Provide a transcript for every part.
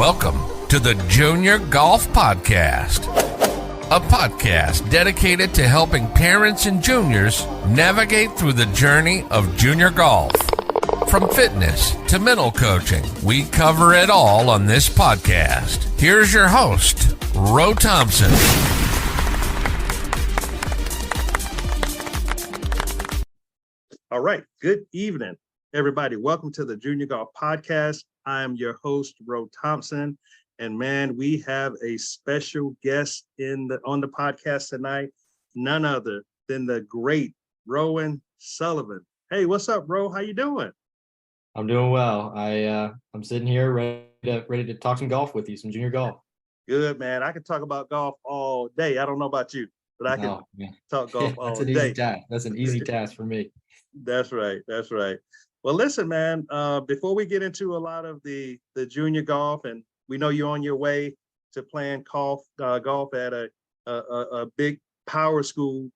Welcome to the Junior Golf Podcast, a podcast dedicated to helping parents and juniors navigate through the journey of junior golf. From fitness to mental coaching, we cover it all on this podcast. Here's your host, Ro Thompson. All right. Good evening, everybody. Welcome to the Junior Golf Podcast. I am your host, Ro Thompson. And man, we have a special guest on the podcast tonight, none other than the great Rowan Sullivan. Hey, what's up, Ro? How you doing? I'm doing well. I'm sitting here ready to talk some golf with you, some junior golf. Good, man. I could talk about golf all day. I don't know about you, but I can talk golf all day. Easy task. That's an easy task for me. That's right. That's right. Well, listen, man, before we get into a lot of the junior golf, and we know you're on your way to playing golf at a big power school,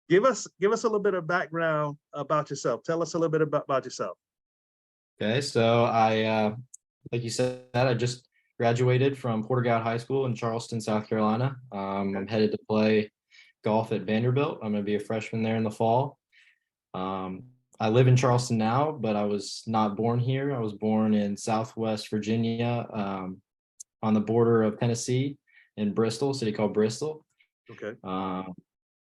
give us a little bit of background about yourself. Tell us a little bit about yourself. Okay, so like you said, I just graduated from Porter-Gaud High School in Charleston, South Carolina. I'm headed to play golf at Vanderbilt. I'm going to be a freshman there in the fall. I live in Charleston now, but I was not born here. I was born in Southwest Virginia, on the border of Tennessee in Bristol, a city called Bristol. Okay.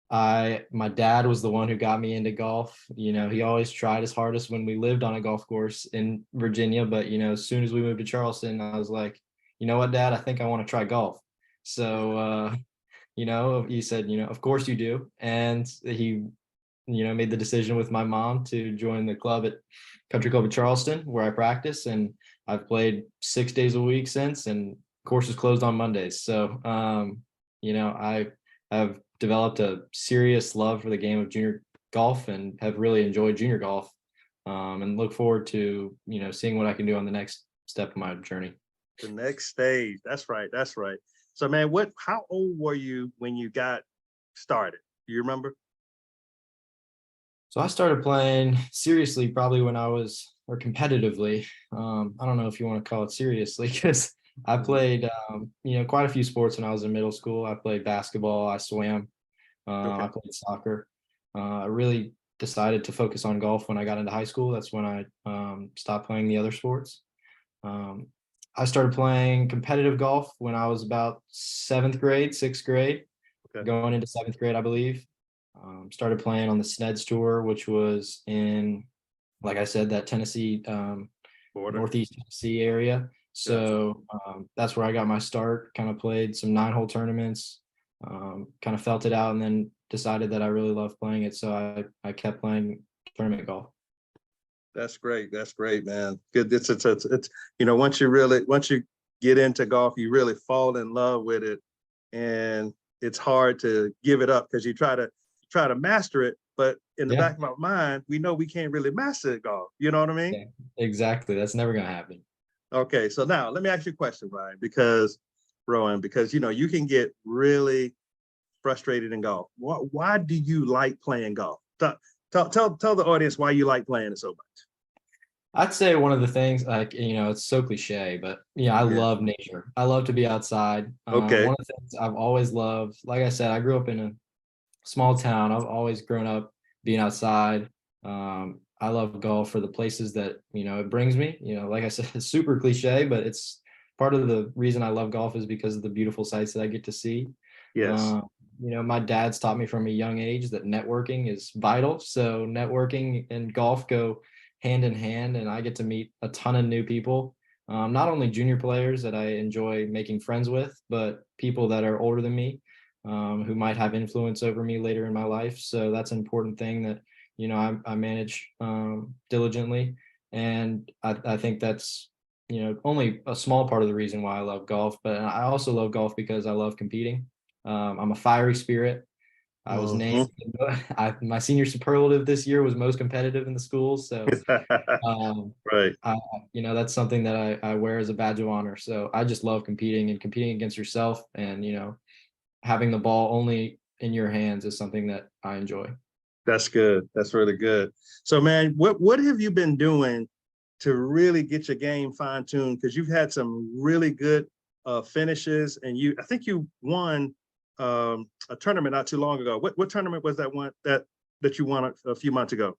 My dad was the one who got me into golf. You know, he always tried his hardest when we lived on a golf course in Virginia, but you know, as soon as we moved to Charleston, I was like, you know what, Dad, I think I want to try golf. So, you know, he said, you know, of course you do. And he, you know, made the decision with my mom to join the club at Country Club of Charleston, where I practice, and I've played 6 days a week since, and course is closed on Mondays. So, you know, I have developed a serious love for the game of junior golf and have really enjoyed junior golf, and look forward to, you know, seeing what I can do on the next step of my journey. The next stage. That's right. That's right. So, man, how old were you when you got started? Do you remember? So I started playing seriously probably when I was, or competitively. I don't know if you want to call it seriously, because I played, you know, quite a few sports when I was in middle school. I played basketball, I swam, I played soccer. I really decided to focus on golf when I got into high school. That's when I stopped playing the other sports. I started playing competitive golf when I was about sixth grade, going into seventh grade, I believe. Started playing on the Sneds Tour, which was in, like I said, that Tennessee, Northeast Tennessee area. So that's where I got my start. Kind of played some 9-hole tournaments, kind of felt it out, and then decided that I really loved playing it. So I kept playing tournament golf. That's great. That's great, man. Good. It's you know, once you get into golf, you really fall in love with it, and it's hard to give it up because you try to master it, but in the back of my mind, we know we can't really master golf. You know what I mean? Yeah, exactly. That's never going to happen. Okay, so now let me ask you a question, Rowan, because you know you can get really frustrated in golf. Why do you like playing golf? Tell the audience why you like playing it so much. I'd say one of the things, like, you know, it's so cliche, but yeah, I love nature. I love to be outside. Okay. One of the things I've always loved, like I said, I grew up in a small town. I've always grown up being outside. I love golf for the places that, you know, it brings me. You know, like I said, it's super cliche, but it's part of the reason I love golf is because of the beautiful sights that I get to see. Yes. You know, my dad's taught me from a young age that networking is vital. So networking and golf go hand in hand, and I get to meet a ton of new people. Not only junior players that I enjoy making friends with, but people that are older than me, who might have influence over me later in my life. So that's an important thing that, you know, I manage diligently. And I think that's, you know, only a small part of the reason why I love golf, but I also love golf because I love competing. I'm a fiery spirit. I was named, my senior superlative this year was most competitive in the school. So, right. You know, that's something that I wear as a badge of honor. So I just love competing against yourself, and, you know, having the ball only in your hands is something that I enjoy. That's good. That's really good. So, man, what have you been doing to really get your game fine-tuned? Because you've had some really good finishes, and I think you won a tournament not too long ago. What tournament was that one that you won a few months ago?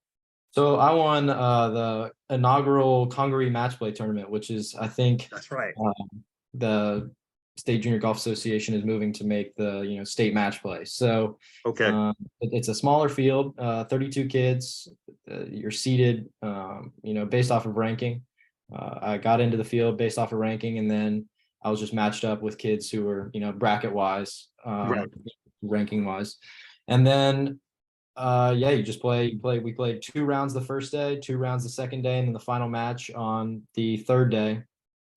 So I won the inaugural Congaree Match Play Tournament, which is, I think, That's right. The State Junior Golf Association is moving to make the state match play. So Okay. it's a smaller field, 32 kids. You're seated, based off of ranking. I got into the field based off of ranking, and then I was just matched up with kids who were bracket wise, Right. ranking wise, and then you just play. We played 2 rounds the first day, 2 rounds the second day, and then the final match on the third day.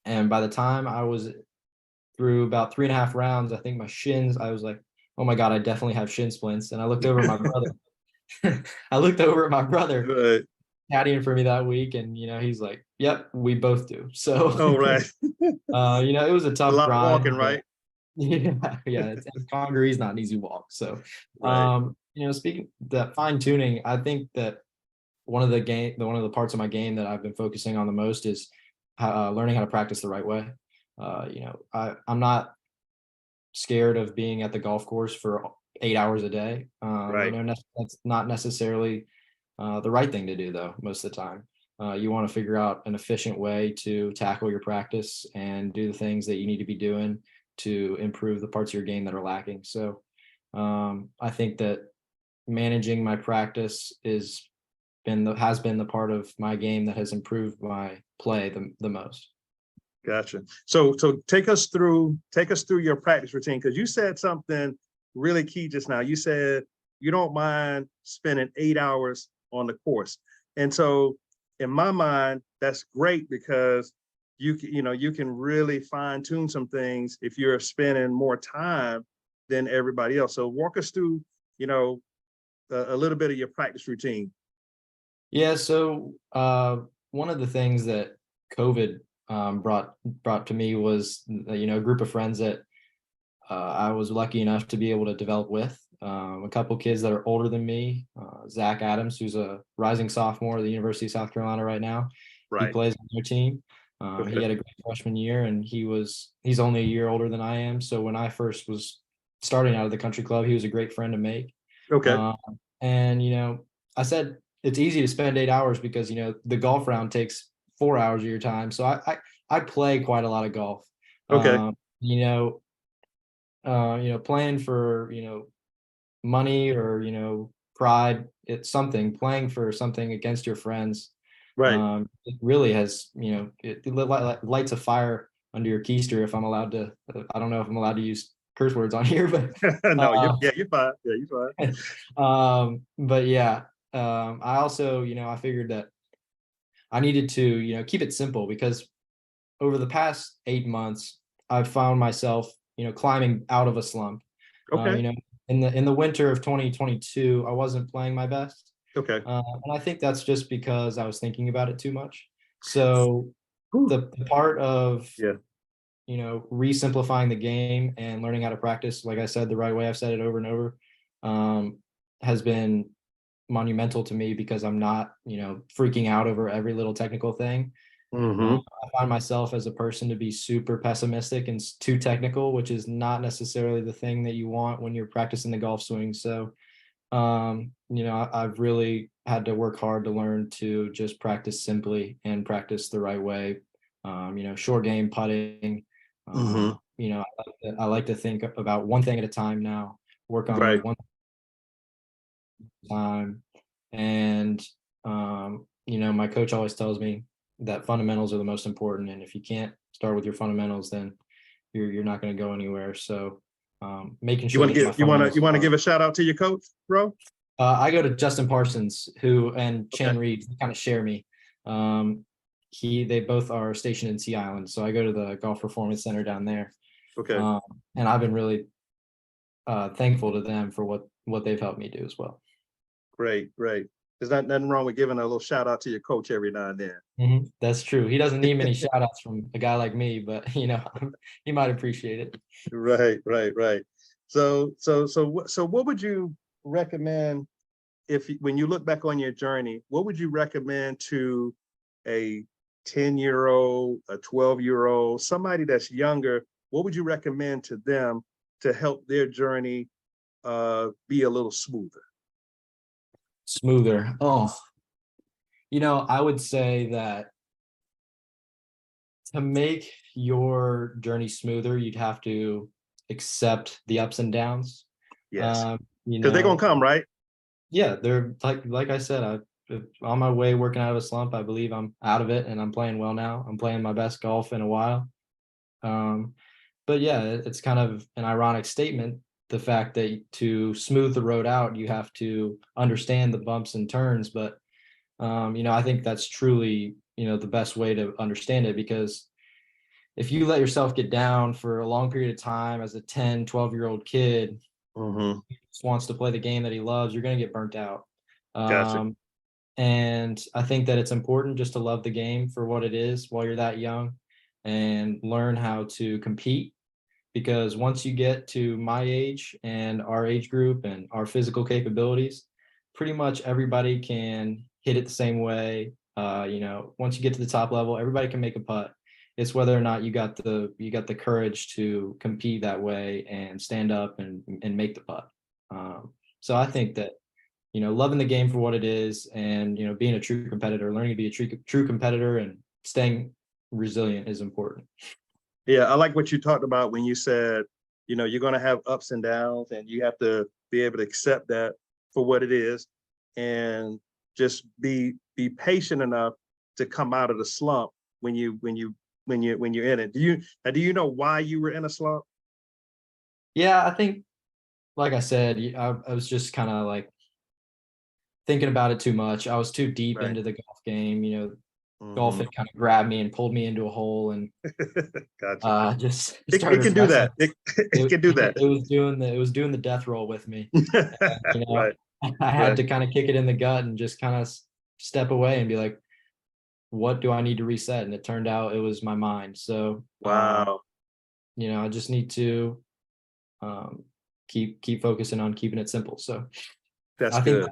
And by the time I was through about 3.5 rounds, I think my shins, I was like, oh my God, I definitely have shin splints. And I looked over at my brother. I looked over at my brother Right. caddying for me that week, and he's like, yep, we both do. So Oh, right. it was a A tough lot of grind. walking, right? Yeah. Congaree's not an easy walk. So Right. speaking that fine tuning, I think that one of the parts of my game that I've been focusing on the most is learning how to practice the right way. I'm not scared of being at the golf course for 8 hours a day. Right. That's not necessarily the right thing to do, though. Most of the time, you want to figure out an efficient way to tackle your practice and do the things that you need to be doing to improve the parts of your game that are lacking. So I think that managing my practice has been the part of my game that has improved my play the most. Gotcha. So take us through your practice routine, because you said something really key just now. You said you don't mind spending 8 hours on the course. And so in my mind, that's great, because you can really fine tune some things if you're spending more time than everybody else. So walk us through, a little bit of your practice routine. Yeah. So one of the things that COVID brought to me was a group of friends that I was lucky enough to be able to develop with. A couple kids that are older than me, Zach Adams, who's a rising sophomore at the University of South Carolina right now. He Right. plays on their team. Okay. He had a great freshman year, and he's only a year older than I am. So when I first was starting out of the country club, he was a great friend to make. Okay. And I said it's easy to spend 8 hours because the golf round takes 4 hours of your time. So I play quite a lot of golf. Okay. Playing for money or pride, it's something. Playing for something against your friends, Right. it really has it lights a fire under your keister. If I'm allowed to, I don't know if I'm allowed to use curse words on here, but No, you're fine. Yeah, you're fine. but yeah, I also I figured that I needed to keep it simple, because over the past 8 months I've found myself climbing out of a slump. Okay. In the winter of 2022 I wasn't playing my best, Okay. and I think that's just because I was thinking about it too much. So Whew. the part of Yeah. re-simplifying the game and learning how to practice, like I said, the right way, I've said it over and over, has been monumental to me, because I'm not freaking out over every little technical thing. Mm-hmm. I find myself as a person to be super pessimistic and too technical, which is not necessarily the thing that you want when you're practicing the golf swing. So I've really had to work hard to learn to just practice simply and practice the right way. Short game putting. Mm-hmm. I like to think about one thing at a time now, work on Right. one time. And, my coach always tells me that fundamentals are the most important. And if you can't start with your fundamentals, then you're not going to go anywhere. So making sure You want to give a shout out to your coach, bro? I go to Justin Parsons, and Chan Okay. Reeves. They kind of share me. They both are stationed in Sea Island, so I go to the Golf Performance Center down there. Okay. And I've been really thankful to them for what they've helped me do as well. Great. There's nothing wrong with giving a little shout out to your coach every now and then. Mm-hmm. That's true. He doesn't need many shout outs from a guy like me, but he might appreciate it. Right. So what would you recommend, when you look back on your journey, what would you recommend to a 10-year-old, a 12-year-old, somebody that's younger, what would you recommend to them to help their journey be a little smoother? Smoother. Oh, I would say that to make your journey smoother, you'd have to accept the ups and downs. Yes, You because they're gonna know, come, right? yeah, they're like I said, on my way working out of a slump. I believe I'm out of it and I'm playing well now. I'm playing my best golf in a while. But yeah, it's kind of an ironic statement, the fact that to smooth the road out, you have to understand the bumps and turns. But I think that's truly, the best way to understand it, because if you let yourself get down for a long period of time as a 10, 12-year-old kid Mm-hmm. who just wants to play the game that he loves, you're going to get burnt out. Gotcha. And I think that it's important just to love the game for what it is while you're that young and learn how to compete. Because once you get to my age and our age group and our physical capabilities, pretty much everybody can hit it the same way. Once you get to the top level, everybody can make a putt. It's whether or not you got the courage to compete that way and stand up and make the putt. So I think that loving the game for what it is, and being a true competitor, learning to be a true competitor, and staying resilient is important. Yeah, I like what you talked about when you said, you're going to have ups and downs, and you have to be able to accept that for what it is, and just be patient enough to come out of the slump when you're in it. Do you know why you were in a slump? Yeah, I think, like I said, I was just kind of like thinking about it too much. I was too deep Right. into the golf game. Golf Mhm. had kind of grabbed me and pulled me into a hole, and Gotcha. just It started can do wrestling. that. It can do that. It was doing the death roll with me. And, Right. I had Right. to kind of kick it in the gut and just kind of step away and be like, what do I need to reset? And it turned out it was my mind. So, Wow. I just need to um, keep focusing on keeping it simple. So That's I think good.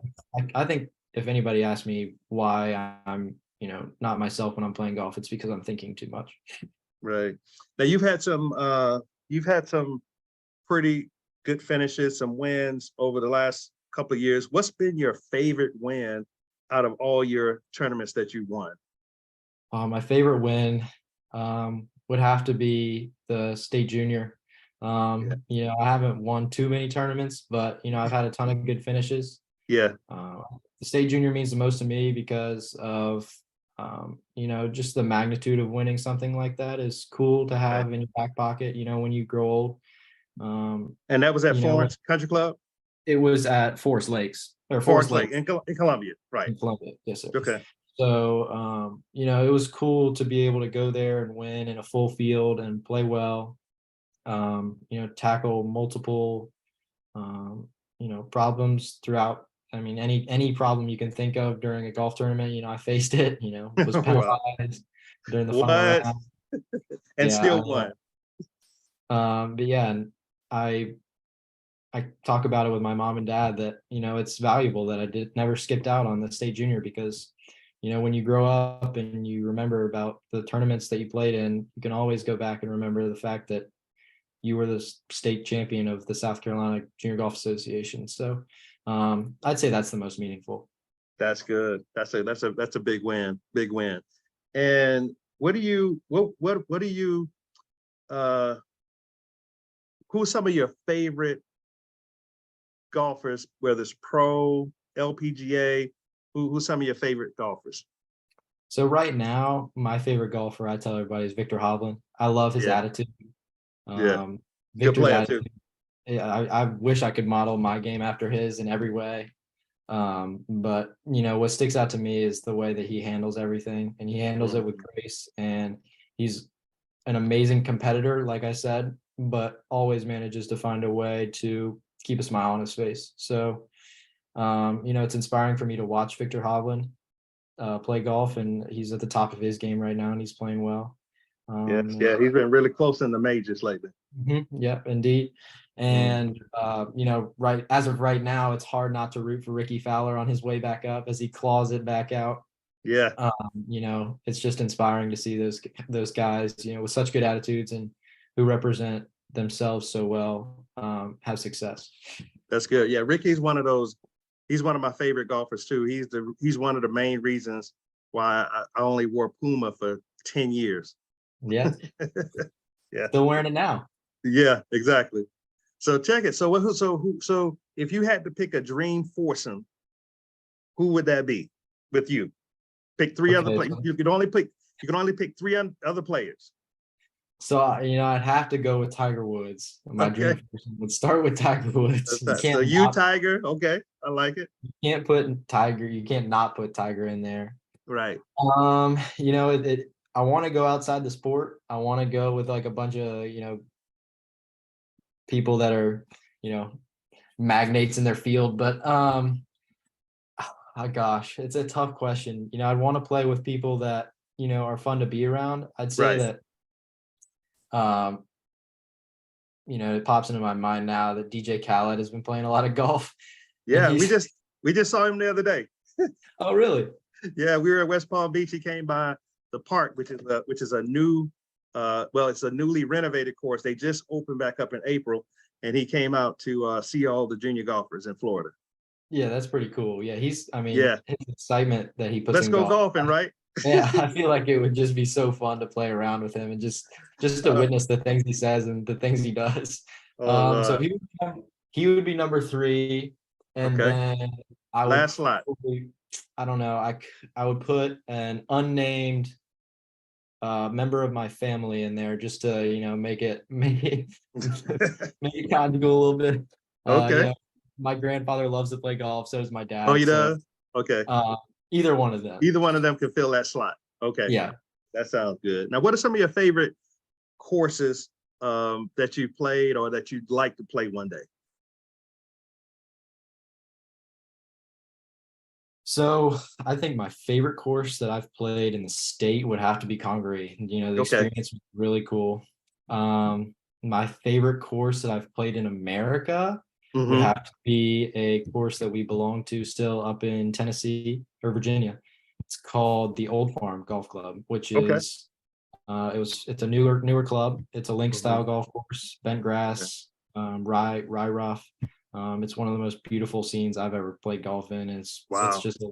I think if anybody asks me why I'm not myself when I'm playing golf, it's because I'm thinking too much. Right. Now you've had some pretty good finishes, some wins over the last couple of years. What's been your favorite win out of all your tournaments that you won? My favorite win would have to be the state junior. Yeah. I haven't won too many tournaments, but I've had a ton of good finishes. Yeah. The state junior means the most to me because of just the magnitude of winning something like that is cool to Okay. have in your back pocket, when you grow old. And that was at you know, Florence Country Club? it was at Forest Lakes or Forest Forest Lake Lake in Columbia. Right. in Columbia. Yes, sir. Okay. So, it was cool to be able to go there and win in a full field and play well. Tackle multiple, problems throughout. I mean, any problem you can think of during a golf tournament, I faced it. Was Wow. penalized during the final What? round. And Yeah, still won. but yeah, and I talk about it with my mom and dad that it's valuable that I never skipped out on the state junior, because when you grow up and you remember about the tournaments that you played in, you can always go back and remember the fact that you were the state champion of the South Carolina Junior Golf Association. So I'd say that's the most meaningful. That's good. That's a big win. Big win. And what do you uh who's some of your favorite golfers, whether it's pro, LPGA, who's some of your favorite golfers? So right now, my favorite golfer, I tell everybody, is Victor Hovland. I love his Yeah, attitude. yeah. Good Victor's player too. attitude. Yeah, I wish I could model my game after his in every way. But what sticks out to me is the way that he handles everything, and he handles it with Mhm. grace. And he's an amazing competitor, like I said, but always manages to find a way to keep a smile on his face. So, it's inspiring for me to watch Victor Hovland play golf, and he's at the top of his game right now, and he's playing well. Yes, Um, yeah, he's been really close in the majors lately. Yep, indeed. Mhm. And right as of right now, it's hard not to root for Ricky Fowler on his way back up as he claws it back out. Yeah. It's just inspiring to see those guys, with such good attitudes and who represent themselves so well, have success. That's good. Yeah, Ricky's one of those. He's one of my favorite golfers too. He's one of the main reasons why I only wore Puma for 10 years. Yeah. Yeah. Still wearing it now. Yeah, exactly. So check it. So if you had to pick a dream foursome, who would that be with you? Pick three other players. You can only pick three other players. So, I'd have to go with Tiger Woods. My dream would start with Tiger Woods. Tiger. Okay. I like it. You can't put Tiger. You can't not put Tiger in there. Right. I want to go outside the sport. I want to go with like a bunch of, people that are, magnates in their field. But, oh gosh, it's a tough question. I'd want to play with people that, are fun to be around. I'd say that, it pops into my mind now that DJ Khaled has been playing a lot of golf. Yeah, we just saw him the other day. Oh, really? Yeah, we were at West Palm Beach. He came by the park, which is a new, it's a newly renovated course. They just opened back up in April, and he came out to see all the junior golfers in Florida. Yeah, that's pretty cool. Yeah, his excitement that he puts. Let's go golfing, right? Yeah, I feel like it would just be so fun to play around with him and just to witness the things he says and the things he does. So he would be number 3, and then I would last slot. I don't know. I would put an unnamed member of my family in there just to make it conjugal a little bit. Okay. My grandfather loves to play golf. So does my dad. Oh, he does? Okay. Either one of them. Either one of them can fill that slot. Okay. Yeah. That sounds good. Now, what are some of your favorite courses that you played or that you'd like to play one day? So I think my favorite course that I've played in the state would have to be Congaree. The experience was really cool. My favorite course that I've played in America would have to be a course that we belong to still up in Tennessee or Virginia. It's called the Old Farm Golf Club, which is it's a newer club. It's a link style golf course, bent grass, rye rough. It's one of the most beautiful scenes I've ever played golf in. It's just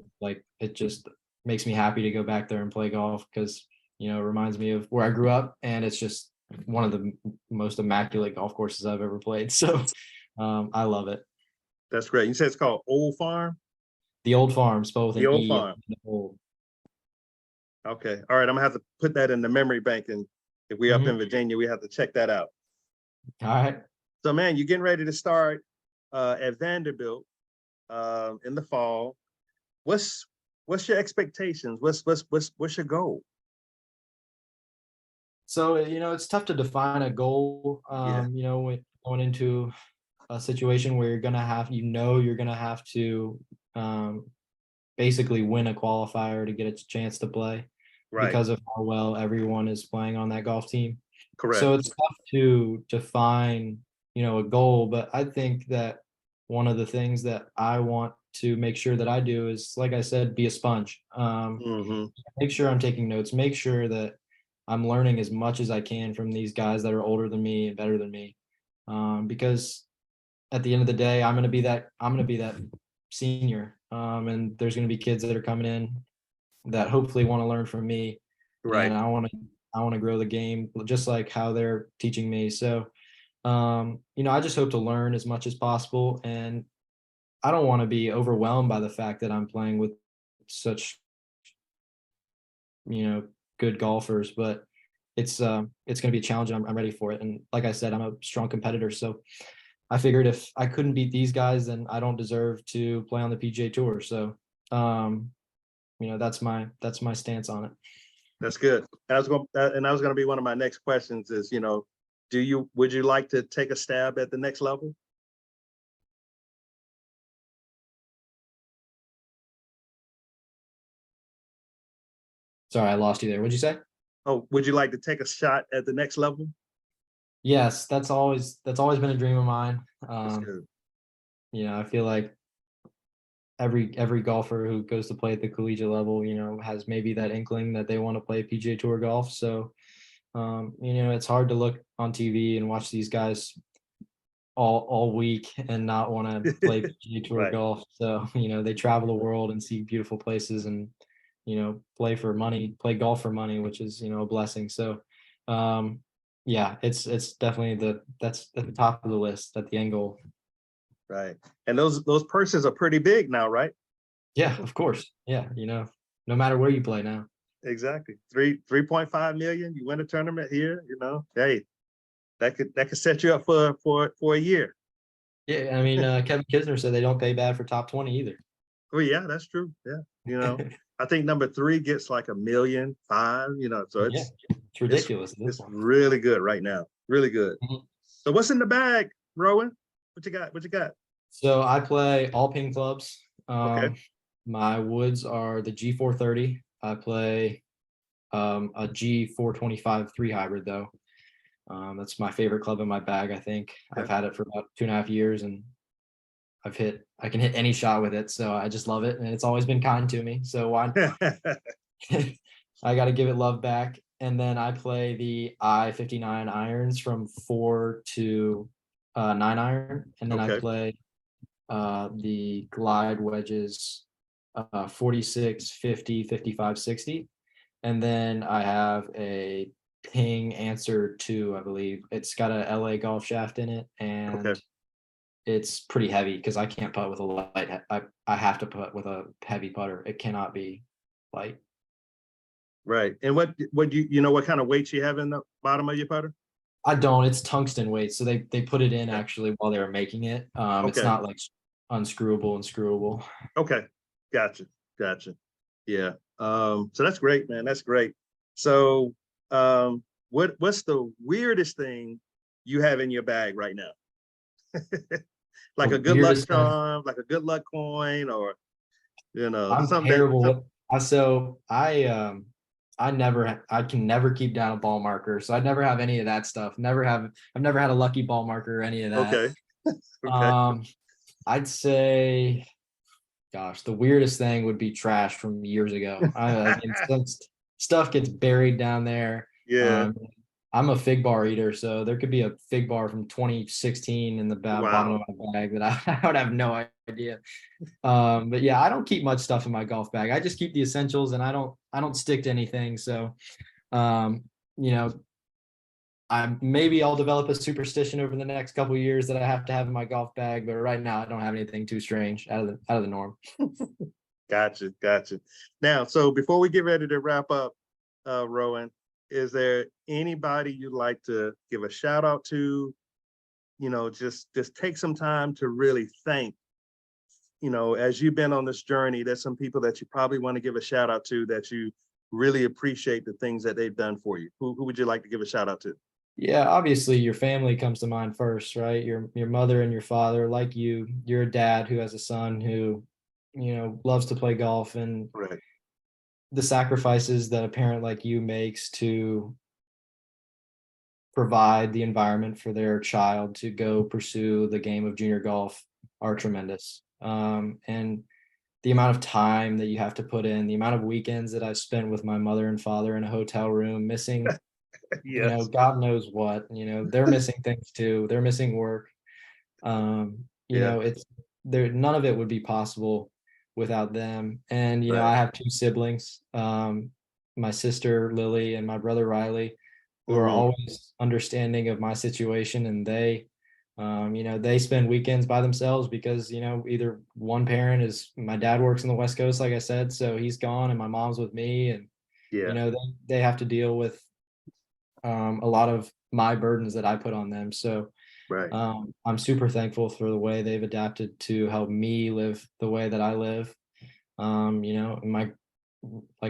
it just makes me happy to go back there and play golf because it reminds me of where I grew up, and it's just one of the most immaculate golf courses I've ever played. So I love it. That's great. You said it's called Old Farm? The Old Farm, spelled with an Old E. Farm. Old. Okay. All right. I'm gonna have to put that in the memory bank, and if we're up in Virginia, we have to check that out. All right. So, man, you're getting ready to start at Vanderbilt in the fall. What's your expectations? What's your goal? So it's tough to define a goal. When going into a situation where you're gonna have to basically win a qualifier to get a chance to play, because of how well everyone is playing on that golf team. Correct. So it's tough to define a goal, but I think that one of the things that I want to make sure that I do is, like I said, be a sponge. Make sure I'm taking notes, make sure that I'm learning as much as I can from these guys that are older than me and better than me. Because at the end of the day, I'm going to be that senior. And there's going to be kids that are coming in that hopefully want to learn from me. Right. And I want to grow the game just like how they're teaching me. So, I just hope to learn as much as possible, and I don't want to be overwhelmed by the fact that I'm playing with such, good golfers, but it's going to be a challenge. I'm ready for it. And like I said, I'm a strong competitor. So I figured if I couldn't beat these guys, then I don't deserve to play on the PGA Tour. So, that's my stance on it. That's good. That was going to be one of my next questions is, would you like to take a stab at the next level? Sorry, I lost you there. What'd you say? Oh, would you like to take a shot at the next level? Yes, that's always been a dream of mine. That's good. I feel like every golfer who goes to play at the collegiate level, has maybe that inkling that they want to play PGA Tour golf. So, it's hard to look on TV and watch these guys all week and not want to play PGA Tour Right. golf. So, they travel the world and see beautiful places and, play for money, play golf for money, which is, a blessing. So, yeah, it's definitely that's at the top of the list at the end goal. Right. And those purses are pretty big now, right? Yeah, of course. Yeah. No matter where you play now. Exactly. 3.5 million. You win a tournament here, hey, that could set you up for a year. Yeah. I mean, Kevin Kisner said they don't pay bad for top 20 either. Oh yeah, that's true. Yeah. I think number 3 gets like 1.5 million, so it's ridiculous. It's really good right now. Really good. Mhm. So what's in the bag, Rowan? What you got? So I play all pin clubs. Okay. My woods are the G430. I play a G425 3 hybrid though. That's my favorite club in my bag, I think. Okay. I've had it for about 2.5 years and I can hit any shot with it. So I just love it. And it's always been kind to me. So why I got to give it love back. And then I play the I-59 irons from 4 to 9 iron. And then I play the glide wedges 46, 50, 55, 60. And then I have a Ping Answer 2, I believe. It's got a LA golf shaft in it. And it's pretty heavy because I can't putt with a light. I have to putt with a heavy putter. It cannot be light. Right. And what what kind of weights you have in the bottom of your putter? I don't. It's tungsten weight, so they put it in actually while they were making it. It's not like unscrewable and screwable. Okay, gotcha. Yeah. So that's great, man. That's great. So, what's the weirdest thing you have in your bag right now? Like a good luck charm, like a good luck coin, or I'm something. terrible. I can never keep down a ball marker, so I never have any of that stuff. I've never had a lucky ball marker or any of that. Okay. I'd say, gosh, the weirdest thing would be trash from years ago. I mean, some stuff gets buried down there. Yeah. I'm a fig bar eater, so there could be a fig bar from 2016 in the bottom of my bag that I would have no idea. But yeah, I don't keep much stuff in my golf bag. I just keep the essentials, and I don't stick to anything. So, I'll develop a superstition over the next couple of years that I have to have in my golf bag. But right now, I don't have anything too strange out of the norm. Gotcha. Now, so before we get ready to wrap up, Rowan, is there anybody you'd like to give a shout out to? Just take some time to really thank. As you've been on this journey, there's some people that you probably want to give a shout out to that you really appreciate the things that they've done for you. Who would you like to give a shout out to? Yeah, obviously your family comes to mind first, right? Your mother and your father, like you're a dad who has a son who, loves to play golf, and the sacrifices that a parent like you makes to provide the environment for their child to go pursue the game of junior golf are tremendous. And the amount of time that you have to put in, the amount of weekends that I've spent with my mother and father in a hotel room, missing, God knows what, they're missing things too. They're missing work. It's there. None of it would be possible without them. And, I have 2 siblings, my sister Lily and my brother Riley, who are always understanding of my situation. And they spend weekends by themselves because, either one parent my dad works in the West Coast, like I said, so he's gone and my mom's with me, and, they have to deal with a lot of my burdens that I put on them. So I'm super thankful for the way they've adapted to help me live the way that I live. Like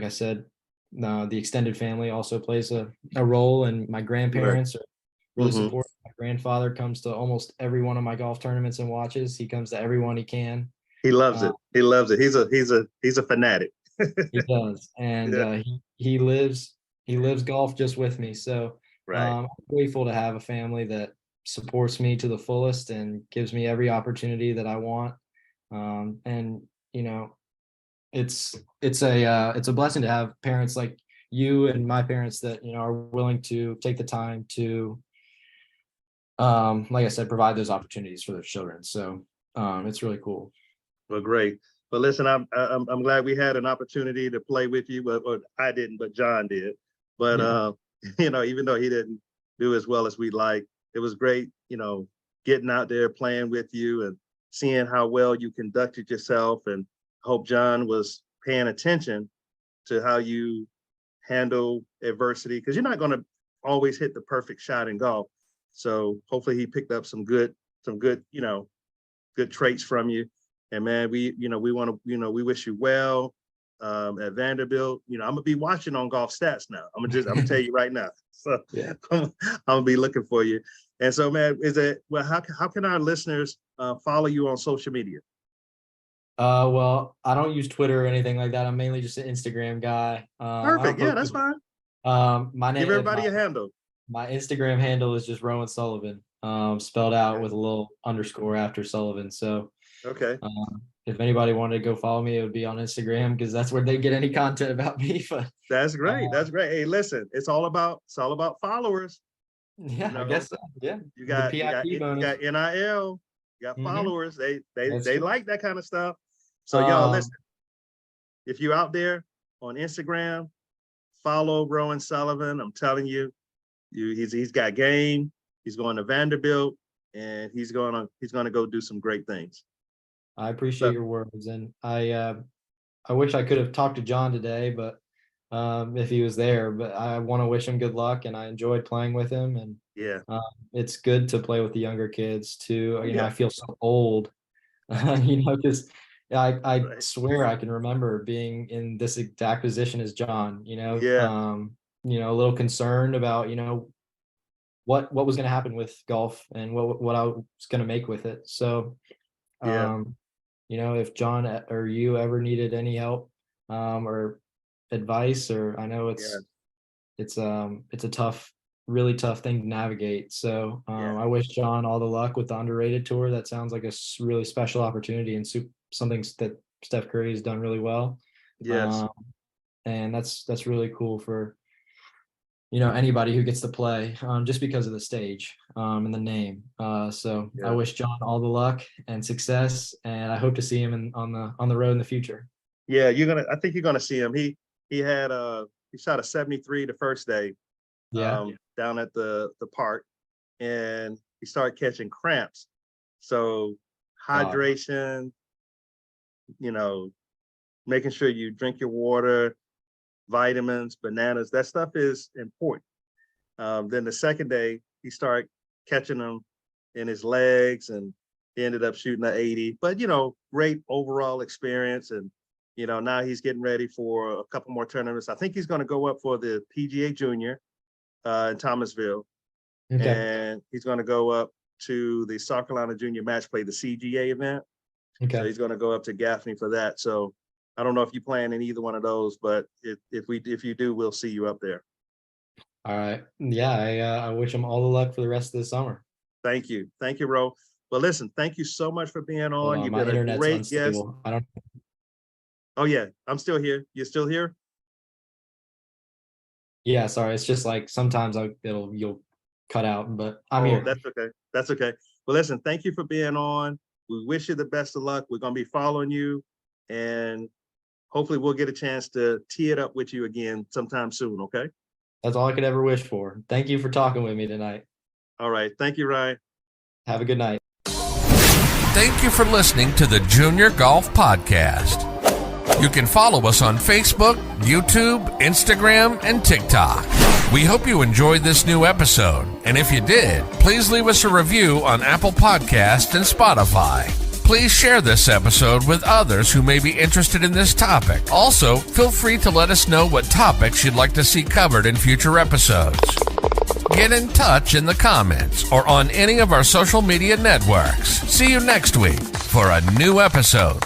I said, the extended family also plays a role, and my grandparents are really supportive. My grandfather comes to almost every one of my golf tournaments and watches. He comes to every one he can. He loves it. He's a fanatic. He does, and he lives golf just with me. So I'm grateful to have a family that supports me to the fullest and gives me every opportunity that I want. And it's a blessing to have parents like you and my parents that, are willing to take the time to, like I said, provide those opportunities for their children. So it's really cool. Well, great. But listen, I'm glad we had an opportunity to play with you. Well, I didn't, but John did. But even though he didn't do as well as we'd like, it was great, getting out there playing with you and seeing how well you conducted yourself. And I hope John was paying attention to how you handle adversity, because you're not going to always hit the perfect shot in golf. So hopefully he picked up some good, good traits from you. And man, we wish you well at Vanderbilt. I'm gonna be watching on Golf Stats now. I'm gonna tell you right now. So yeah. I'm gonna be looking for you. And so, man, how can our listeners follow you on social media? Well, I don't use Twitter or anything like that. I'm mainly just an Instagram guy. Perfect. Yeah, that's fine. My name. Give everybody a handle. My Instagram handle is just Rowan Sullivan, spelled out with a little underscore after Sullivan. So, okay. If anybody wanted to go follow me, it would be on Instagram, because that's where they get any content about me. But that's great. That's great. Hey, listen, it's all about followers. Yeah, I guess so. Yeah. You got NIL, you got followers. They like that kind of stuff. So y'all listen. If you're out there on Instagram, follow Rowan Sullivan. I'm telling you, he's got game. He's going to Vanderbilt, and he's gonna go do some great things. I appreciate your words, and I wish I could have talked to John today, but if he was there. But I want to wish him good luck, and I enjoyed playing with him. And it's good to play with the younger kids too. I feel so old, because I swear I can remember being in this exact position as John. A little concerned about what was going to happen with golf and what I was going to make with it. So if John or you ever needed any help or advice, or I know it's a really tough thing to navigate. So I wish John all the luck with the underrated tour. That sounds like a really special opportunity and something that Steph Curry has done really well. Yes. And that's really cool for anybody who gets to play, just because of the stage and the name. I wish John all the luck and success, and I hope to see him on the road in the future. Yeah, I think you're gonna see him. He shot a 73 the first day, down at the park, and he started catching cramps. So hydration, making sure you drink your water, vitamins, bananas, that stuff is important. Then the second day, he started catching them in his legs, and he ended up shooting an 80. But, great overall experience. And, now he's getting ready for a couple more tournaments. I think he's going to go up for the PGA Junior in Thomasville. Okay. And he's going to go up to the South Carolina Junior Match Play, the CGA event. Okay. So he's going to go up to Gaffney for that. So I don't know if you plan in either one of those, but if you do, we'll see you up there. All right. Yeah, I wish him all the luck for the rest of the summer. Thank you, Ro. Well, listen, thank you so much for being on. You've been a great guest. Oh yeah, I'm still here. You're still here? Yeah, sorry. It's just like sometimes you'll cut out, but I'm here. That's okay. Well, listen, thank you for being on. We wish you the best of luck. We're gonna be following you, and hopefully we'll get a chance to tee it up with you again sometime soon, okay? That's all I could ever wish for. Thank you for talking with me tonight. All right. Thank you, Ryan. Have a good night. Thank you for listening to the Junior Golf Podcast. You can follow us on Facebook, YouTube, Instagram, and TikTok. We hope you enjoyed this new episode. And if you did, please leave us a review on Apple Podcasts and Spotify. Please share this episode with others who may be interested in this topic. Also, feel free to let us know what topics you'd like to see covered in future episodes. Get in touch in the comments or on any of our social media networks. See you next week for a new episode